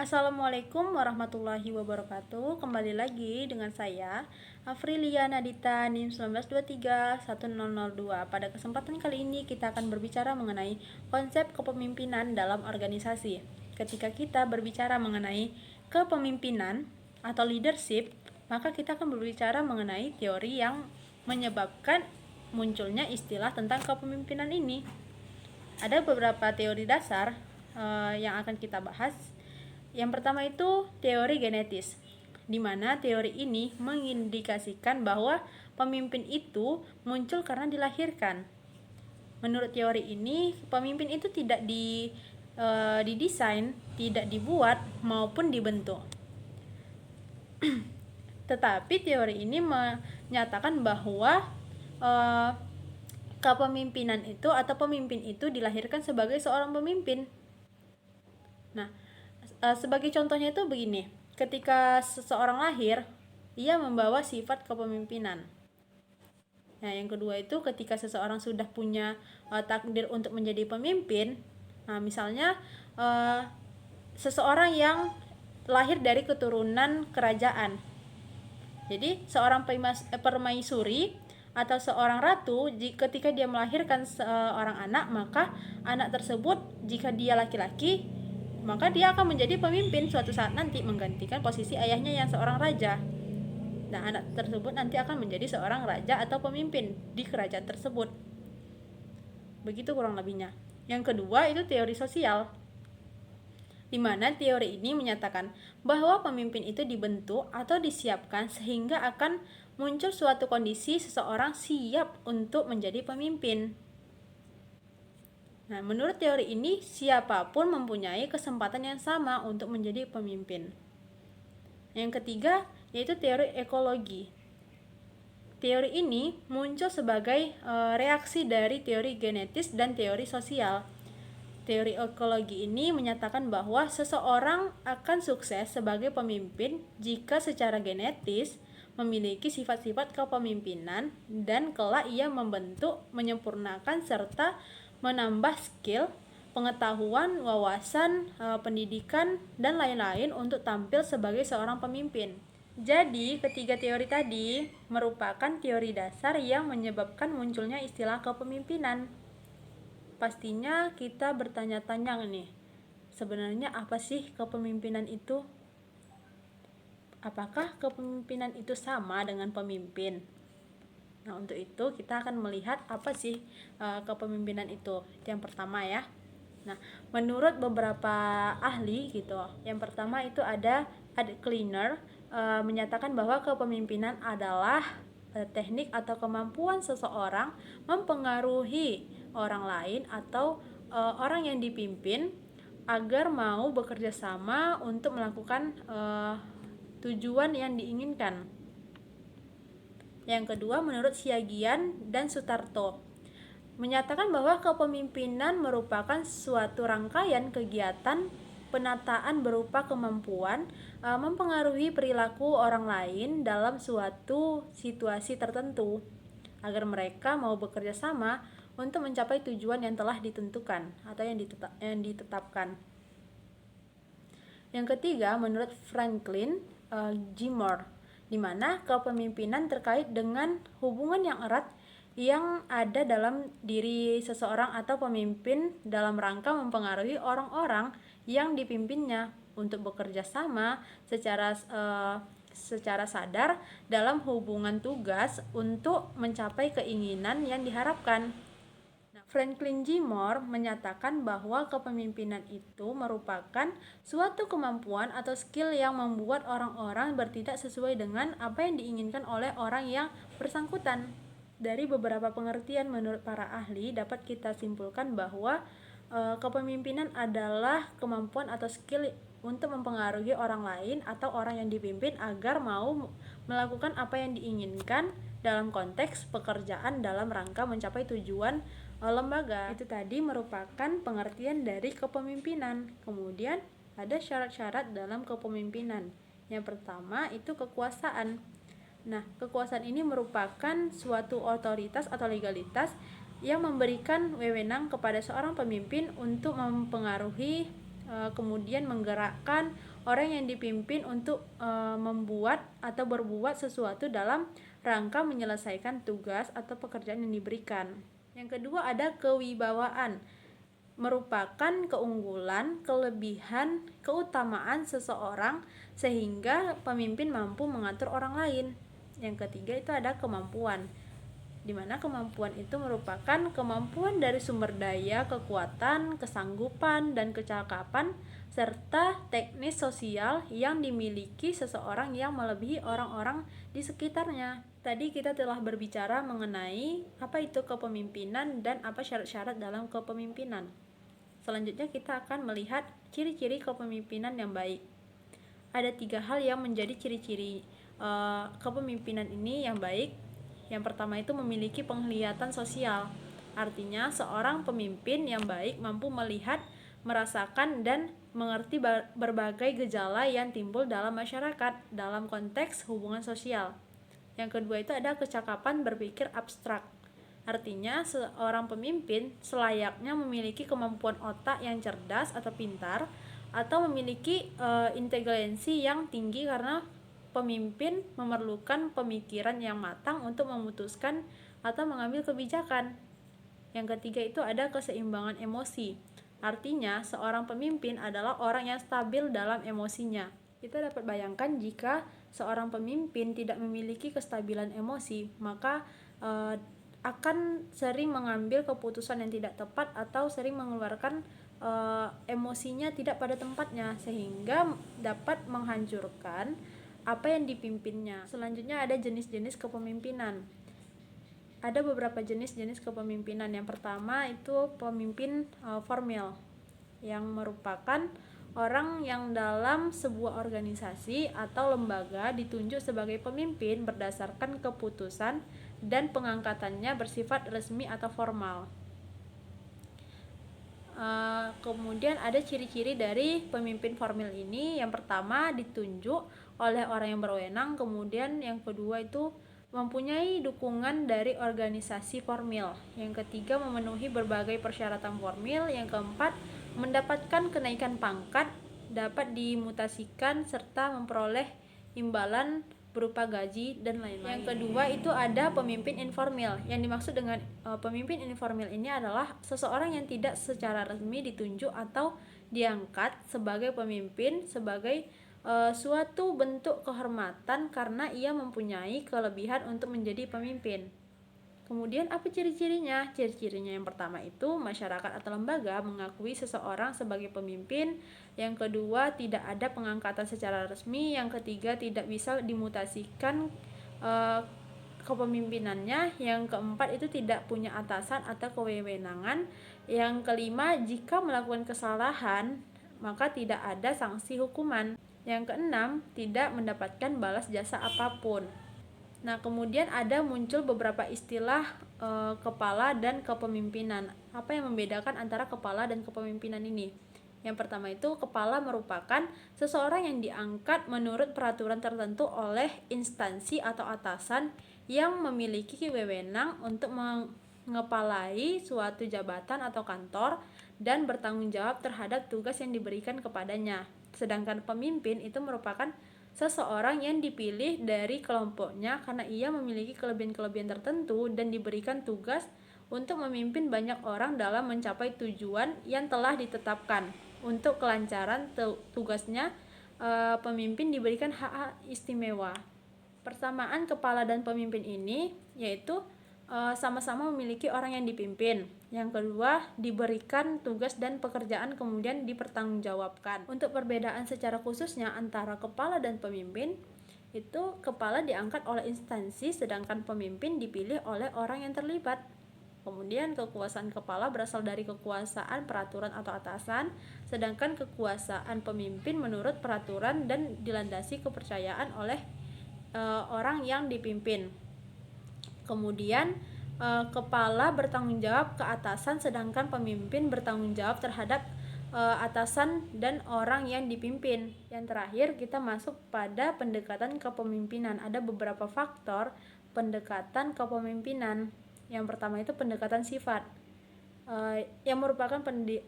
Assalamualaikum warahmatullahi wabarakatuh. Kembali lagi dengan saya Afrilia Nadita NIM 19231002. Pada kesempatan kali ini kita akan berbicara mengenai konsep kepemimpinan dalam organisasi. Ketika kita berbicara mengenai kepemimpinan atau leadership, maka kita akan berbicara mengenai teori yang menyebabkan munculnya istilah tentang kepemimpinan ini. Ada beberapa teori dasar yang akan kita bahas. Yang pertama itu teori genetis, di mana teori ini mengindikasikan bahwa pemimpin itu muncul karena dilahirkan. Menurut teori ini, pemimpin itu tidak didesain, tidak dibuat maupun dibentuk. Tetapi teori ini menyatakan bahwa kepemimpinan itu atau pemimpin itu dilahirkan sebagai seorang pemimpin. Nah, sebagai contohnya itu begini, ketika seseorang lahir, ia membawa sifat kepemimpinan. Nah, yang kedua itu ketika seseorang sudah punya takdir untuk menjadi pemimpin. Nah, misalnya seseorang yang lahir dari keturunan kerajaan. Jadi, seorang permaisuri atau seorang ratu, ketika dia melahirkan seorang anak, maka anak tersebut jika dia laki-laki, maka dia akan menjadi pemimpin suatu saat nanti, menggantikan posisi ayahnya yang seorang raja. Nah, anak tersebut nanti akan menjadi seorang raja atau pemimpin di kerajaan tersebut. Begitu kurang lebihnya. Yang kedua itu teori sosial, di mana teori ini menyatakan bahwa pemimpin itu dibentuk atau disiapkan sehingga akan muncul suatu kondisi seseorang siap untuk menjadi pemimpin. Nah, menurut teori ini, siapapun mempunyai kesempatan yang sama untuk menjadi pemimpin. Yang ketiga, yaitu teori ekologi. Teori ini muncul sebagai reaksi dari teori genetis dan teori sosial. Teori ekologi ini menyatakan bahwa seseorang akan sukses sebagai pemimpin jika secara genetis memiliki sifat-sifat kepemimpinan dan kelak ia membentuk, menyempurnakan, serta menambah skill, pengetahuan, wawasan, pendidikan, dan lain-lain untuk tampil sebagai seorang pemimpin. Jadi, ketiga teori tadi merupakan teori dasar yang menyebabkan munculnya istilah kepemimpinan. Pastinya kita bertanya-tanya nih, sebenarnya apa sih kepemimpinan itu? Apakah kepemimpinan itu sama dengan pemimpin? Nah, untuk itu kita akan melihat apa sih kepemimpinan itu. Yang pertama ya. Nah, menurut beberapa ahli gitu, yang pertama itu ada Kleiner menyatakan bahwa kepemimpinan adalah teknik atau kemampuan seseorang mempengaruhi orang lain atau orang yang dipimpin agar mau bekerja sama untuk melakukan tujuan yang diinginkan. Yang kedua, menurut Siagian dan Sutarto, menyatakan bahwa kepemimpinan merupakan suatu rangkaian kegiatan penataan berupa kemampuan mempengaruhi perilaku orang lain dalam suatu situasi tertentu agar mereka mau bekerja sama untuk mencapai tujuan yang telah ditentukan atau yang ditetapkan. Yang ketiga, menurut Franklin G. Moore, di mana kepemimpinan terkait dengan hubungan yang erat yang ada dalam diri seseorang atau pemimpin dalam rangka mempengaruhi orang-orang yang dipimpinnya untuk bekerja sama secara sadar dalam hubungan tugas untuk mencapai keinginan yang diharapkan. Franklin G. Moore menyatakan bahwa kepemimpinan itu merupakan suatu kemampuan atau skill yang membuat orang-orang bertindak sesuai dengan apa yang diinginkan oleh orang yang bersangkutan. Dari beberapa pengertian menurut para ahli dapat kita simpulkan bahwa kepemimpinan adalah kemampuan atau skill untuk mempengaruhi orang lain atau orang yang dipimpin agar mau melakukan apa yang diinginkan dalam konteks pekerjaan dalam rangka mencapai tujuan lembaga. Itu tadi merupakan pengertian dari kepemimpinan. Kemudian ada syarat-syarat dalam kepemimpinan. Yang pertama itu kekuasaan. Nah, kekuasaan ini merupakan suatu otoritas atau legalitas yang memberikan wewenang kepada seorang pemimpin untuk mempengaruhi kemudian menggerakkan orang yang dipimpin untuk membuat atau berbuat sesuatu dalam rangka menyelesaikan tugas atau pekerjaan yang diberikan. Yang kedua ada kewibawaan, merupakan keunggulan, kelebihan, keutamaan seseorang sehingga pemimpin mampu mengatur orang lain. Yang ketiga itu ada kemampuan, di mana kemampuan itu merupakan kemampuan dari sumber daya, kekuatan, kesanggupan, dan kecakapan serta teknis sosial yang dimiliki seseorang yang melebihi orang-orang di sekitarnya. Tadi kita telah berbicara mengenai apa itu kepemimpinan dan apa syarat-syarat dalam kepemimpinan. Selanjutnya kita akan melihat ciri-ciri kepemimpinan yang baik. Ada 3 hal yang menjadi ciri-ciri kepemimpinan ini yang baik. Yang pertama itu memiliki penglihatan sosial. Artinya seorang pemimpin yang baik mampu melihat, merasakan, dan mengerti berbagai gejala yang timbul dalam masyarakat dalam konteks hubungan sosial. Yang kedua itu ada kecakapan berpikir abstrak. Artinya seorang pemimpin selayaknya memiliki kemampuan otak yang cerdas atau pintar, atau memiliki inteligensi yang tinggi karena pemimpin memerlukan pemikiran yang matang untuk memutuskan atau mengambil kebijakan. Yang ketiga itu ada keseimbangan emosi. Artinya, seorang pemimpin adalah orang yang stabil dalam emosinya. Kita dapat bayangkan jika seorang pemimpin tidak memiliki kestabilan emosi, maka akan sering mengambil keputusan yang tidak tepat atau sering mengeluarkan emosinya tidak pada tempatnya, sehingga dapat menghancurkan apa yang dipimpinnya. Selanjutnya ada jenis-jenis kepemimpinan. Ada beberapa jenis-jenis kepemimpinan. Yang pertama itu pemimpin formal, yang merupakan orang yang dalam sebuah organisasi atau lembaga ditunjuk sebagai pemimpin berdasarkan keputusan dan pengangkatannya bersifat resmi atau formal. Kemudian ada ciri-ciri dari pemimpin formal ini. Yang pertama ditunjuk oleh orang yang berwenang, kemudian yang kedua itu mempunyai dukungan dari organisasi formal, yang ketiga memenuhi berbagai persyaratan formal, yang keempat mendapatkan kenaikan pangkat, dapat dimutasikan serta memperoleh imbalan berupa gaji dan lain-lain. Yang kedua itu ada pemimpin informal. Yang dimaksud dengan pemimpin informal ini adalah seseorang yang tidak secara resmi ditunjuk atau diangkat sebagai pemimpin sebagai suatu bentuk kehormatan karena ia mempunyai kelebihan untuk menjadi pemimpin. Kemudian apa ciri-cirinya? Ciri-cirinya yang pertama itu masyarakat atau lembaga mengakui seseorang sebagai pemimpin. Yang kedua tidak ada pengangkatan secara resmi. Yang ketiga tidak bisa dimutasikan kepemimpinannya. Yang keempat itu tidak punya atasan atau kewenangan. Yang kelima jika melakukan kesalahan maka tidak ada sanksi hukuman. Yang keenam tidak mendapatkan balas jasa apapun. Nah, kemudian ada muncul beberapa istilah kepala dan kepemimpinan. Apa yang membedakan antara kepala dan kepemimpinan ini? Yang pertama itu kepala merupakan seseorang yang diangkat menurut peraturan tertentu oleh instansi atau atasan yang memiliki wewenang untuk mengepalai suatu jabatan atau kantor dan bertanggung jawab terhadap tugas yang diberikan kepadanya. Sedangkan pemimpin itu merupakan seseorang yang dipilih dari kelompoknya karena ia memiliki kelebihan-kelebihan tertentu dan diberikan tugas untuk memimpin banyak orang dalam mencapai tujuan yang telah ditetapkan. Untuk kelancaran tugasnya, pemimpin diberikan hak-hak istimewa. Persamaan kepala dan pemimpin ini yaitu sama-sama memiliki orang yang dipimpin. Yang kedua, diberikan tugas dan pekerjaan kemudian dipertanggungjawabkan. Untuk perbedaan secara khususnya antara kepala dan pemimpin, itu kepala diangkat oleh instansi sedangkan pemimpin dipilih oleh orang yang terlibat. Kemudian kekuasaan kepala berasal dari kekuasaan peraturan atau atasan, sedangkan kekuasaan pemimpin menurut peraturan dan dilandasi kepercayaan oleh orang yang dipimpin. Kemudian kepala bertanggung jawab ke atasan sedangkan pemimpin bertanggung jawab terhadap atasan dan orang yang dipimpin. Yang terakhir kita masuk pada pendekatan kepemimpinan. Ada beberapa faktor pendekatan kepemimpinan. Yang pertama itu pendekatan sifat. Yang merupakan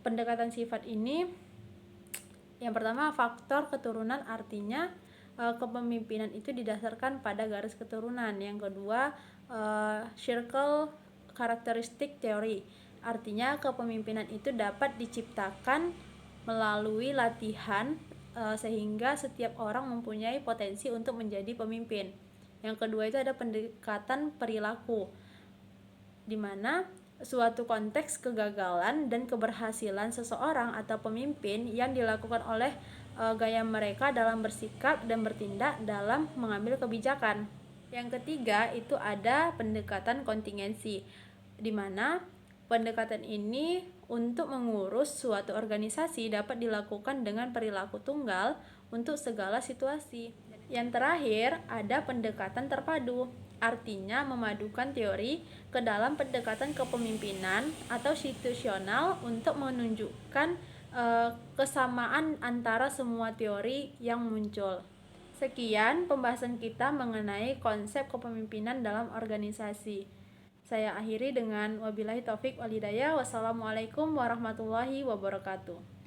pendekatan sifat ini Yang pertama, faktor keturunan, artinya kepemimpinan itu didasarkan pada garis keturunan. Yang kedua, circle karakteristik teori, artinya kepemimpinan itu dapat diciptakan melalui latihan sehingga setiap orang mempunyai potensi untuk menjadi pemimpin. Yang kedua itu ada pendekatan perilaku, di mana suatu konteks kegagalan dan keberhasilan seseorang atau pemimpin yang dilakukan oleh gaya mereka dalam bersikap dan bertindak dalam mengambil kebijakan. Yang ketiga itu ada pendekatan kontingensi, di mana pendekatan ini untuk mengurus suatu organisasi dapat dilakukan dengan perilaku tunggal untuk segala situasi. Yang terakhir ada pendekatan terpadu, artinya memadukan teori ke dalam pendekatan kepemimpinan atau situasional untuk menunjukkan kesamaan antara semua teori yang muncul. Sekian pembahasan kita mengenai konsep kepemimpinan dalam organisasi. Saya akhiri dengan wabillahi taufik wal hidayah. Wassalamualaikum warahmatullahi wabarakatuh.